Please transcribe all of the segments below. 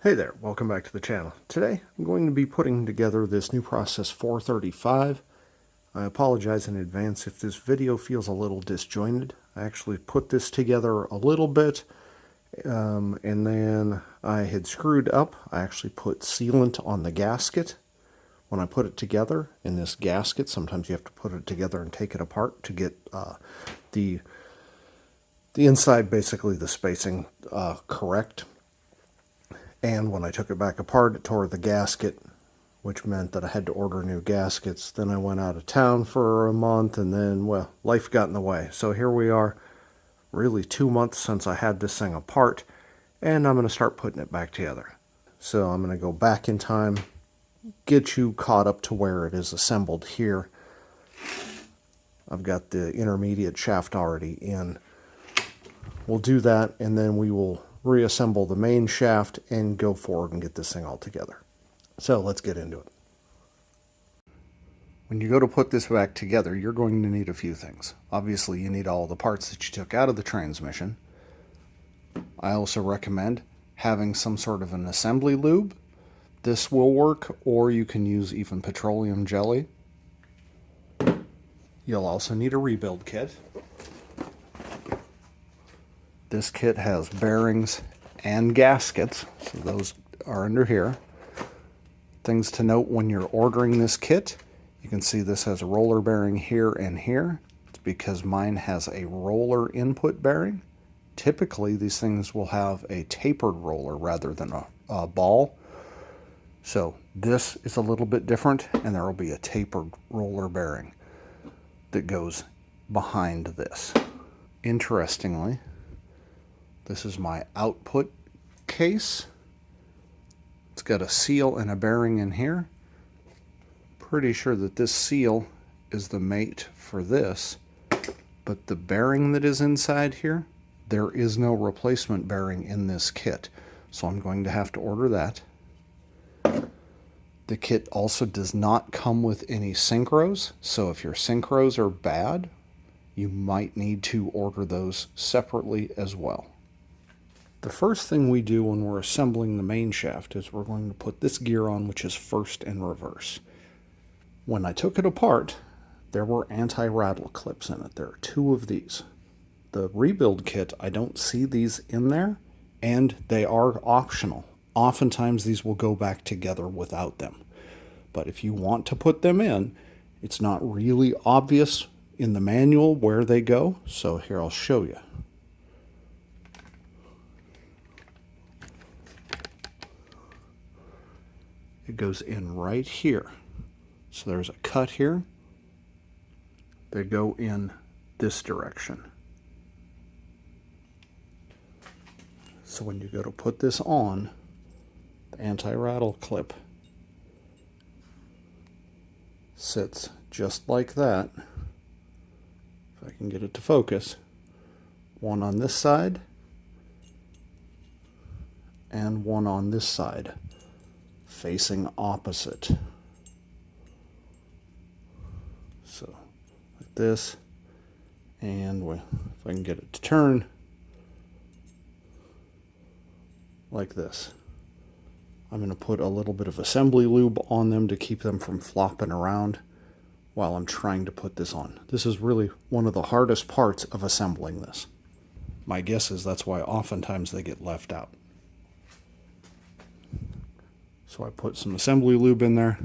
Hey there, welcome back to the channel. Today I'm going to be putting together this new process 435. I apologize in advance if this video feels a little disjointed. I actually put this together a little bit and then I had screwed up. I actually put sealant on the gasket when I put it together. In this gasket, sometimes you have to put it together and take it apart to get the inside, basically the spacing correct. And when I took it back apart, it tore the gasket, which meant that I had to order new gaskets. Then I went out of town for a month, and then, well, life got in the way. So here we are, really 2 months since I had this thing apart, and I'm going to start putting it back together. So I'm going to go back in time, get you caught up to where it is assembled here. I've got the intermediate shaft already in. We'll do that, and then we will reassemble the main shaft and go forward and get this thing all together. So let's get into it. When you go to put this back together, you're going to need a few things. Obviously, you need all the parts that you took out of the transmission. I also recommend having some sort of an assembly lube. This will work, or you can use even petroleum jelly. You'll also need a rebuild kit. This kit has bearings and gaskets, so those are under here. Things to note when you're ordering this kit, you can see this has a roller bearing here and here. It's because mine has a roller input bearing. Typically, these things will have a tapered roller rather than a ball. So this is a little bit different, and there will be a tapered roller bearing that goes behind this. Interestingly, this is my output case. It's got a seal and a bearing in here. Pretty sure that this seal is the mate for this, but the bearing that is inside here, there is no replacement bearing in this kit, so I'm going to have to order that. The kit also does not come with any synchros, so if your synchros are bad, you might need to order those separately as well. The first thing we do when we're assembling the main shaft is we're going to put this gear on, which is first and reverse. When I took it apart, there were anti-rattle clips in it. There are 2 of these. The rebuild kit, I don't see these in there, and they are optional. Oftentimes these will go back together without them. But if you want to put them in, it's not really obvious in the manual where they go, so here I'll show you. It goes in right here. So there's a cut here. They go in this direction. So when you go to put this on, the anti-rattle clip sits just like that. If I can get it to focus. One on this side and one on this side, facing opposite. So like this, and if I can get it to turn like this. I'm going to put a little bit of assembly lube on them to keep them from flopping around while I'm trying to put this on. This is really one of the hardest parts of assembling this. My guess is that's why oftentimes they get left out. So I put some assembly lube in there.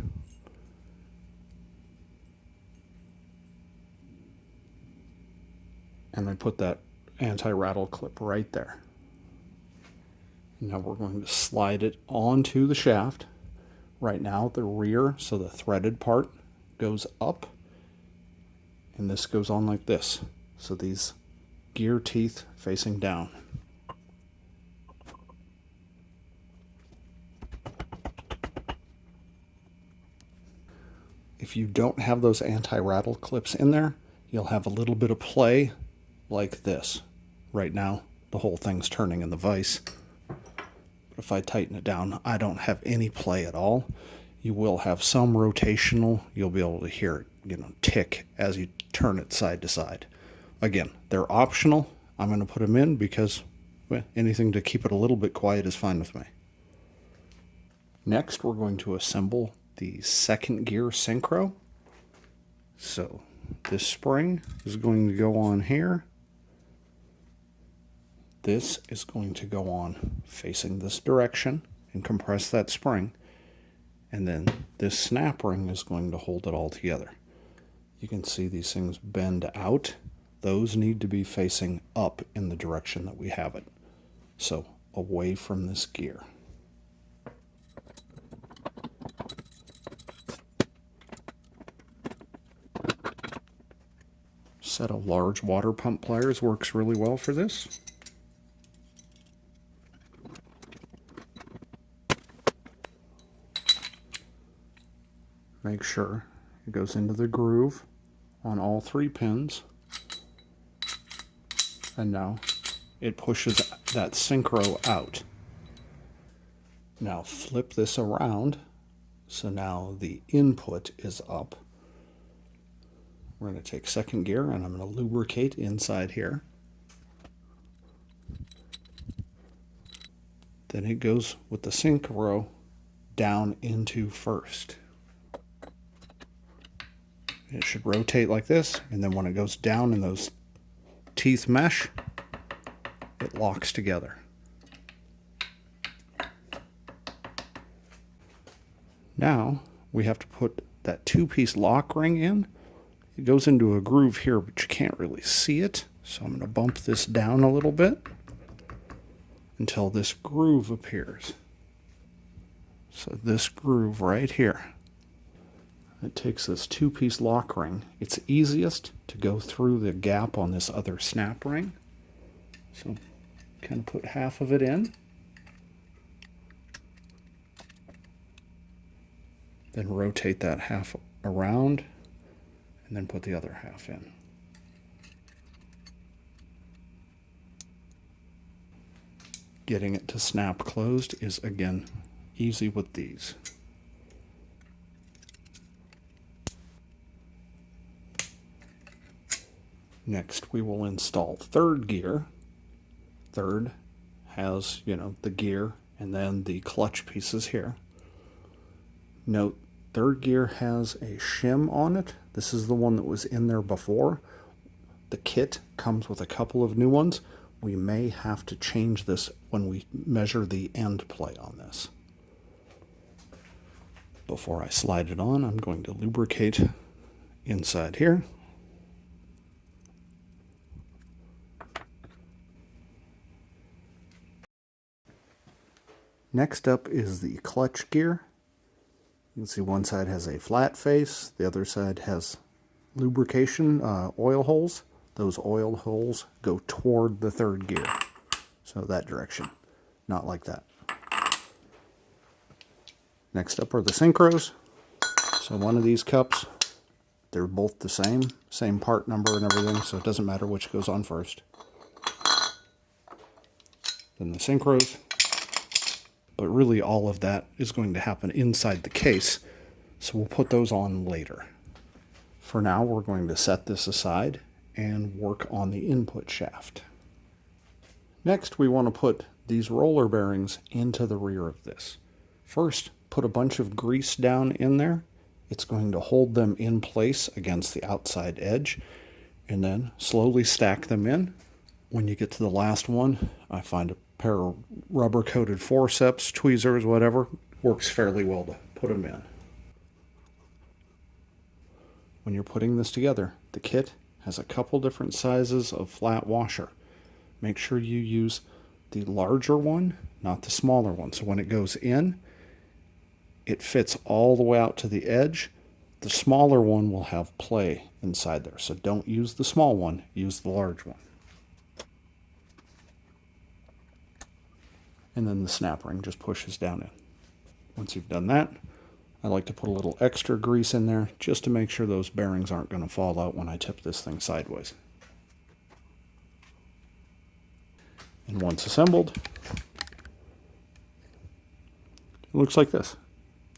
And I put that anti-rattle clip right there. Now we're going to slide it onto the shaft. Right now the rear, so the threaded part, goes up. And this goes on like this. So these gear teeth facing down. If you don't have those anti-rattle clips in there, you'll have a little bit of play like this. Right now, the whole thing's turning in the vise. But if I tighten it down, I don't have any play at all. You will have some rotational. You'll be able to hear it, tick as you turn it side to side. Again, they're optional. I'm going to put them in because anything to keep it a little bit quiet is fine with me. Next, we're going to assemble the second gear synchro. So this spring is going to go on here. This is going to go on facing this direction and compress that spring. And then this snap ring is going to hold it all together. You can see these things bend out. Those need to be facing up in the direction that we have it. So away from this gear. Set of large water pump pliers works really well for this. Make sure it goes into the groove on all 3 pins. And now it pushes that synchro out. Now flip this around, so now the input is up. We're going to take second gear and I'm going to lubricate inside here. Then it goes with the synchro down into first. It should rotate like this, and then when it goes down in those teeth mesh, it locks together. Now we have to put that 2-piece lock ring in. It goes into a groove here, but you can't really see it. So I'm going to bump this down a little bit until this groove appears. So this groove right here. It takes this 2-piece lock ring. It's easiest to go through the gap on this other snap ring. So kind of put half of it in. Then rotate that half around and then put the other half in. Getting it to snap closed is, again, easy with these. Next, we will install third gear. Third has, the gear and then the clutch pieces here. Note, third gear has a shim on it. This is the one that was in there before. The kit comes with a couple of new ones. We may have to change this when we measure the end play on this. Before I slide it on, I'm going to lubricate inside here. Next up is the clutch gear. You can see one side has a flat face, the other side has lubrication oil holes. Those oil holes go toward the third gear. So that direction, not like that. Next up are the synchros. So one of these cups, they're both the same part number and everything, so it doesn't matter which goes on first. Then the synchros. But really all of that is going to happen inside the case, so we'll put those on later. For now, we're going to set this aside and work on the input shaft. Next, we want to put these roller bearings into the rear of this. First, put a bunch of grease down in there. It's going to hold them in place against the outside edge, and then slowly stack them in. When you get to the last one, I find a pair of rubber-coated forceps, tweezers, whatever, works fairly well to put them in. When you're putting this together, the kit has a couple different sizes of flat washer. Make sure you use the larger one, not the smaller one. So when it goes in, it fits all the way out to the edge. The smaller one will have play inside there. So don't use the small one, use the large one. And then the snap ring just pushes down in. Once you've done that, I like to put a little extra grease in there just to make sure those bearings aren't going to fall out when I tip this thing sideways. And once assembled, it looks like this.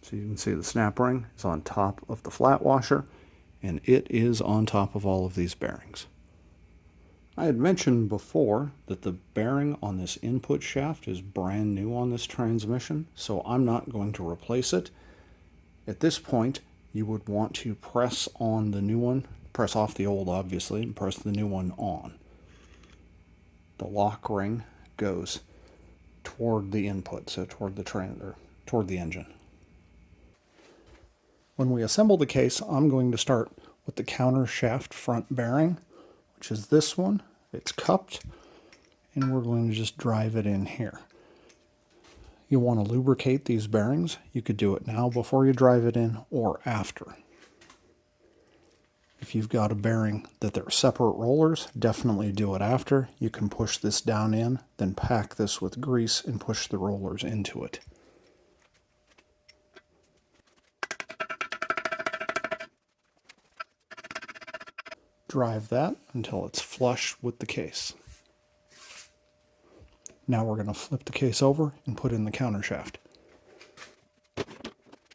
So you can see the snap ring is on top of the flat washer, and it is on top of all of these bearings. I had mentioned before that the bearing on this input shaft is brand new on this transmission, so I'm not going to replace it. At this point, you would want to press on the new one, press off the old obviously, and press the new one on. The lock ring goes toward the input, so toward the engine. When we assemble the case, I'm going to start with the counter shaft front bearing, which is this one. It's cupped, and we're going to just drive it in here. You want to lubricate these bearings. You could do it now before you drive it in or after. If you've got a bearing that they're separate rollers, definitely do it after. You can push this down in, then pack this with grease and push the rollers into it. Drive that until it's flush with the case. Now we're going to flip the case over and put in the counter shaft.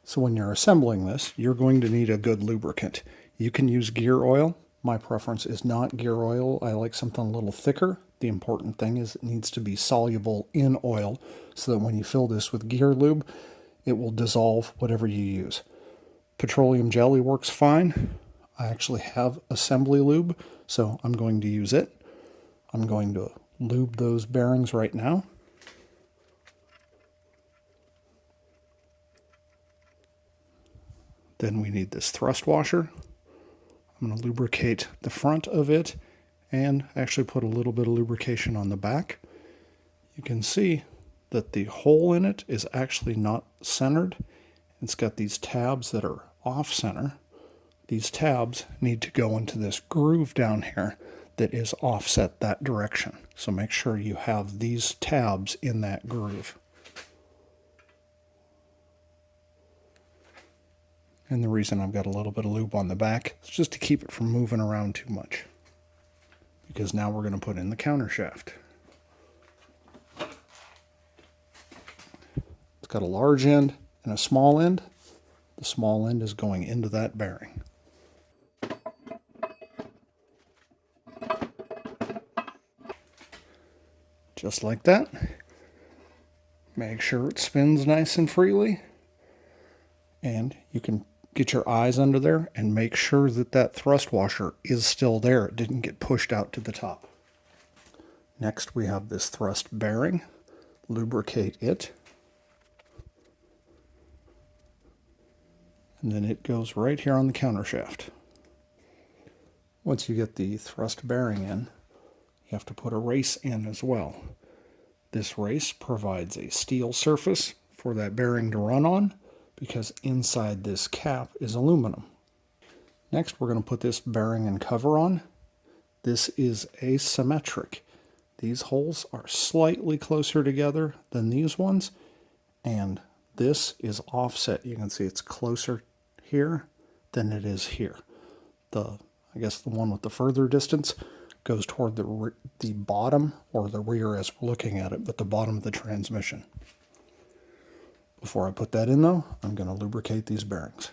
So when you're assembling this, you're going to need a good lubricant. You can use gear oil. My preference is not gear oil. I like something a little thicker. The important thing is it needs to be soluble in oil so that when you fill this with gear lube, it will dissolve whatever you use. Petroleum jelly works fine. I actually have assembly lube, so I'm going to use it. I'm going to lube those bearings right now. Then we need this thrust washer. I'm going to lubricate the front of it and actually put a little bit of lubrication on the back. You can see that the hole in it is actually not centered. It's got these tabs that are off center. These tabs need to go into this groove down here that is offset that direction. So make sure you have these tabs in that groove. And the reason I've got a little bit of lube on the back is just to keep it from moving around too much. Because now we're going to put in the counter shaft. It's got a large end and a small end. The small end is going into that bearing. Just like that. Make sure it spins nice and freely. And you can get your eyes under there and make sure that that thrust washer is still there. It didn't get pushed out to the top. Next we have this thrust bearing. Lubricate it. And then it goes right here on the counter shaft. Once you get the thrust bearing in, you have to put a race in as well. This race provides a steel surface for that bearing to run on because inside this cap is aluminum. Next, we're going to put this bearing and cover on. This is asymmetric. These holes are slightly closer together than these ones, and this is offset. You can see it's closer here than it is here. I guess the one with the further distance goes toward the bottom or the rear as we're looking at it, but the bottom of the transmission. Before I put that in though, I'm going to lubricate these bearings.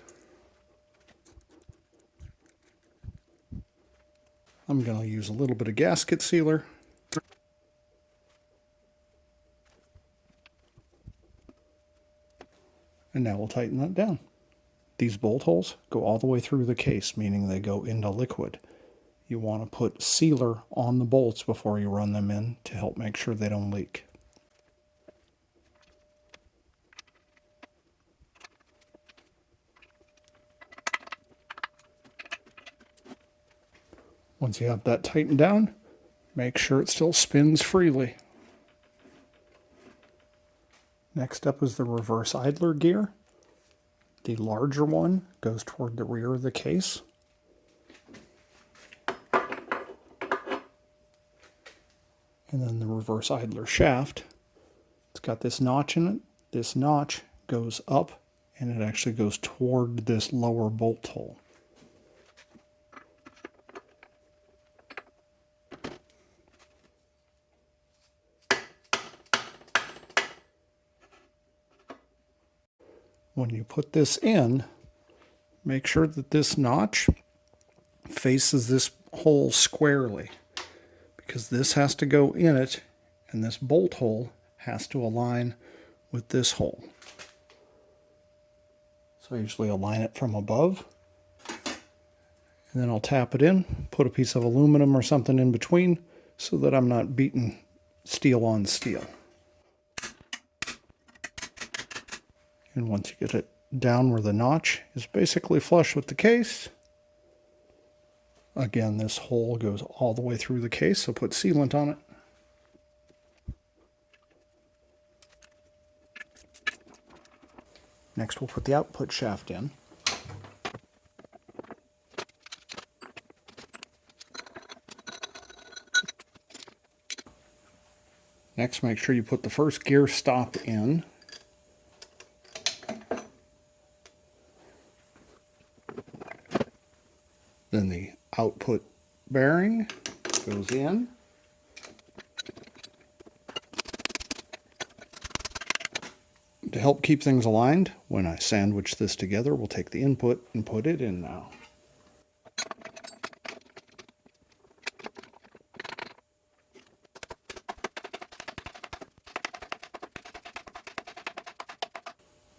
I'm going to use a little bit of gasket sealer. And now we'll tighten that down. These bolt holes go all the way through the case, meaning they go into liquid. You want to put sealer on the bolts before you run them in to help make sure they don't leak. Once you have that tightened down, make sure it still spins freely. Next up is the reverse idler gear. The larger one goes toward the rear of the case. And then the reverse idler shaft, it's got this notch in it. This notch goes up and it actually goes toward this lower bolt hole. When you put this in, make sure that this notch faces this hole squarely, because this has to go in it, and this bolt hole has to align with this hole. So I usually align it from above, and then I'll tap it in, put a piece of aluminum or something in between so that I'm not beating steel on steel. And once you get it down where the notch is basically flush with the case, again, this hole goes all the way through the case, so put sealant on it. Next, we'll put the output shaft in. Next, make sure you put the first gear stop in. Then the output bearing goes in. To help keep things aligned, when I sandwich this together, we'll take the input and put it in now.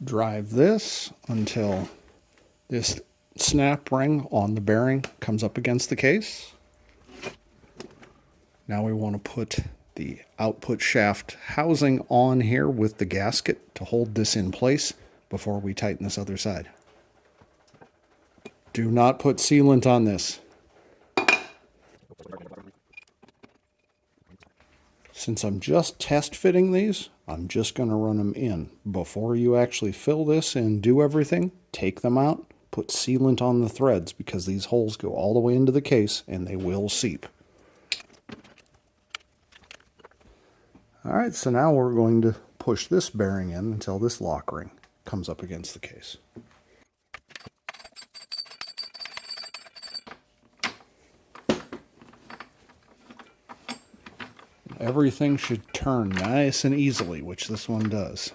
Drive this until this snap ring on the bearing comes up against the case. Now we want to put the output shaft housing on here with the gasket to hold this in place before we tighten this other side. Do not put sealant on this. Since I'm just test fitting these, I'm just going to run them in. Before you actually fill this and do everything, take them out, put sealant on the threads because these holes go all the way into the case and they will seep. Alright, so now we're going to push this bearing in until this lock ring comes up against the case. Everything should turn nice and easily, which this one does.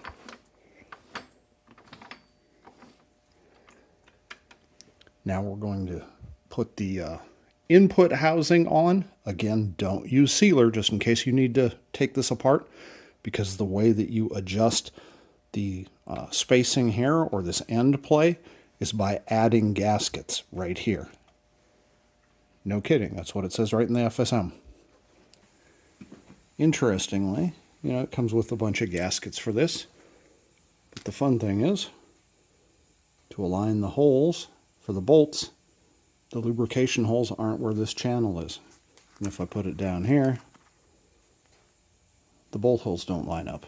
Now we're going to put the input housing on. Again, don't use sealer just in case you need to take this apart, because the way that you adjust the spacing here or this end play is by adding gaskets right here. No kidding, that's what it says right in the FSM. Interestingly, it comes with a bunch of gaskets for this, but the fun thing is to align the holes for the bolts. The lubrication holes aren't where this channel is. And if I put it down here, the bolt holes don't line up.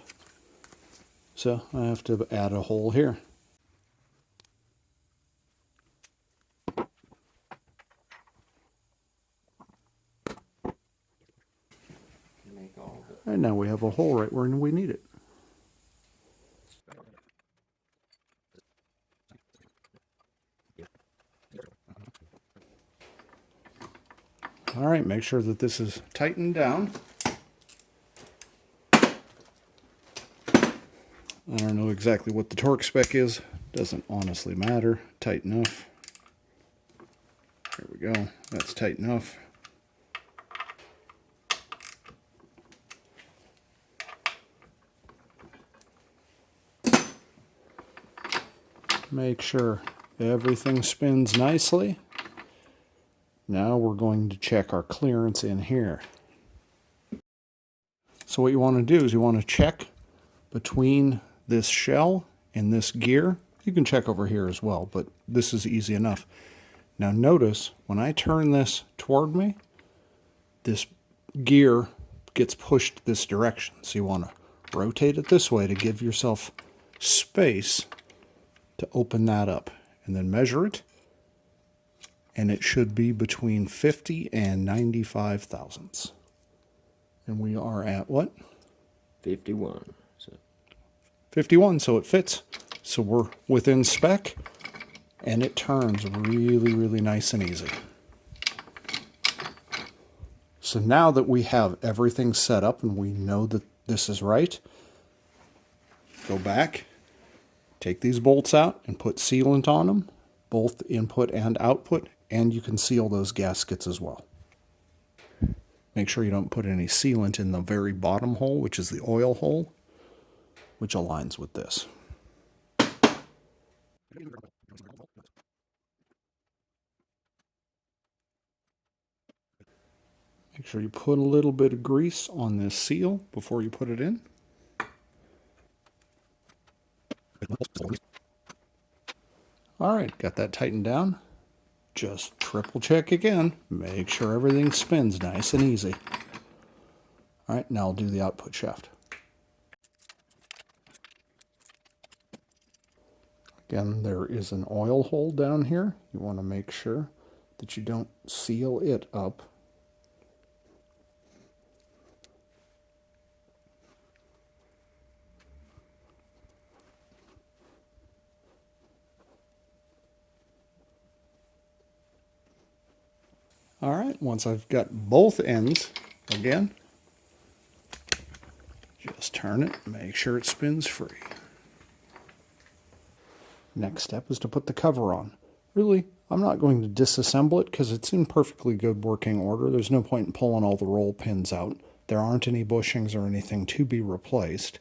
So I have to add a hole here. And now we have a hole right where we need it. All right, make sure that this is tightened down. I don't know exactly what the torque spec is. Doesn't honestly matter. Tight enough. There we go. That's tight enough. Make sure everything spins nicely. Now we're going to check our clearance in here. So what you want to do is you want to check between this shell and this gear. You can check over here as well, but this is easy enough. Now notice when I turn this toward me, this gear gets pushed this direction. So you want to rotate it this way to give yourself space to open that up, and then measure it, and it should be between 50 and 95 thousandths. And we are at what? 51. 51, so it fits. So we're within spec, and it turns really, really nice and easy. So now that we have everything set up and we know that this is right, go back, take these bolts out and put sealant on them, both input and output, and you can seal those gaskets as well. Make sure you don't put any sealant in the very bottom hole, which is the oil hole, which aligns with this. Make sure you put a little bit of grease on this seal before you put it in. All right, got that tightened down. Just triple check again. Make sure everything spins nice and easy. All right, now I'll do the output shaft. Again, there is an oil hole down here. You want to make sure that you don't seal it up. All right, once I've got both ends, again, just turn it, make sure it spins free. Next step is to put the cover on. Really, I'm not going to disassemble it because it's in perfectly good working order. There's no point in pulling all the roll pins out. There aren't any bushings or anything to be replaced.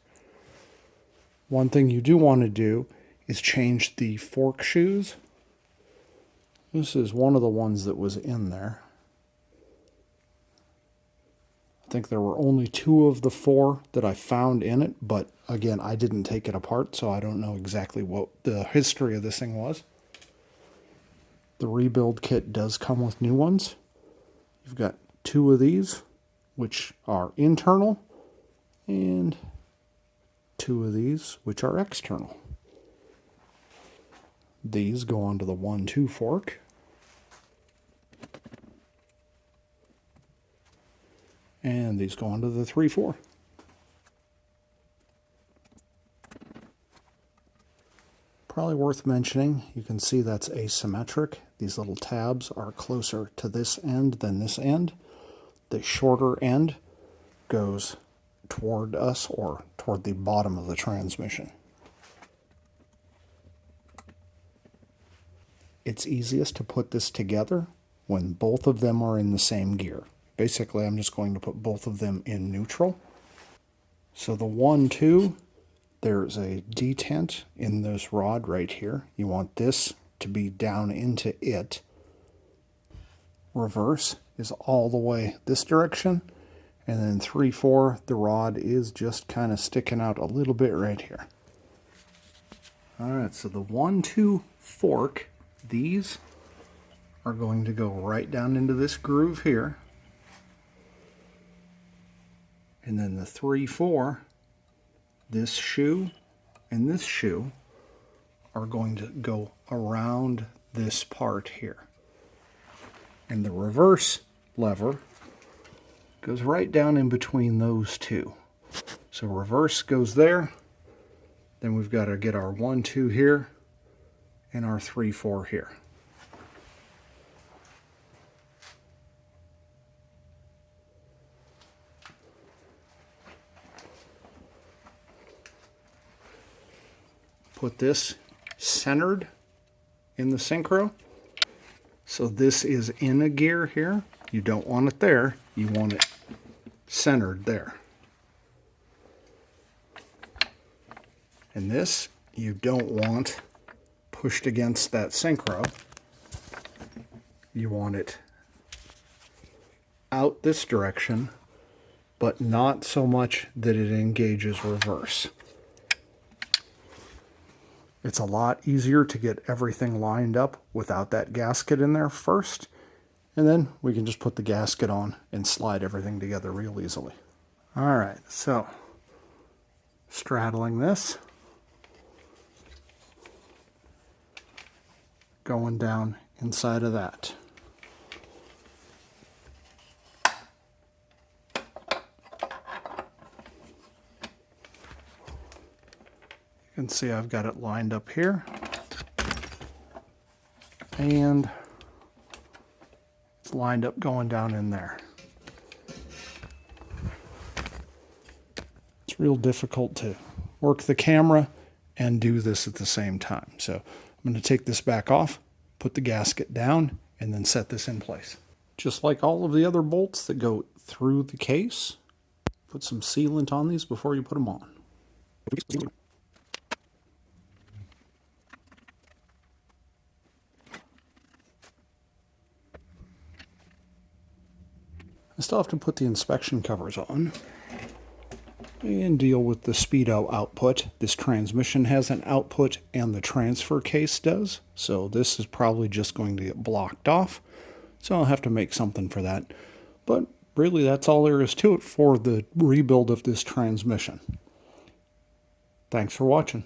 One thing you do want to do is change the fork shoes. This is one of the ones that was in there. I think there were only 2 of the 4 that I found in it, but again, I didn't take it apart, so I don't know exactly what the history of this thing was. The rebuild kit does come with new ones. You've got 2 of these, which are internal, and 2 of these, which are external. These go onto the 1-2 fork. And these go onto the 3-4. Probably worth mentioning, you can see that's asymmetric. These little tabs are closer to this end than this end. The shorter end goes toward us or toward the bottom of the transmission. It's easiest to put this together when both of them are in the same gear. Basically, I'm just going to put both of them in neutral. So the 1-2, there's a detent in this rod right here. You want this to be down into it. Reverse is all the way this direction. And then 3-4, the rod is just kind of sticking out a little bit right here. All right, so the 1-2 fork, these are going to go right down into this groove here. And then the 3-4, this shoe and this shoe are going to go around this part here. And the reverse lever goes right down in between those 2. So reverse goes there. Then we've got to get our 1-2 here and our 3-4 here. Put this centered in the synchro. So this is in a gear here. You don't want it there. You want it centered there. And this you don't want pushed against that synchro. You want it out this direction, but not so much that it engages reverse. It's a lot easier to get everything lined up without that gasket in there first, and then we can just put the gasket on and slide everything together real easily. All right, so straddling this, going down inside of that. You can see I've got it lined up here, and it's lined up going down in there. It's real difficult to work the camera and do this at the same time. So I'm going to take this back off, put the gasket down, and then set this in place. Just like all of the other bolts that go through the case. Put some sealant on these before you put them on. I still have to put the inspection covers on and deal with the speedo output. This transmission has an output and the transfer case does, so this is probably just going to get blocked off, so I'll have to make something for that. But really, that's all there is to it for the rebuild of this transmission. Thanks for watching.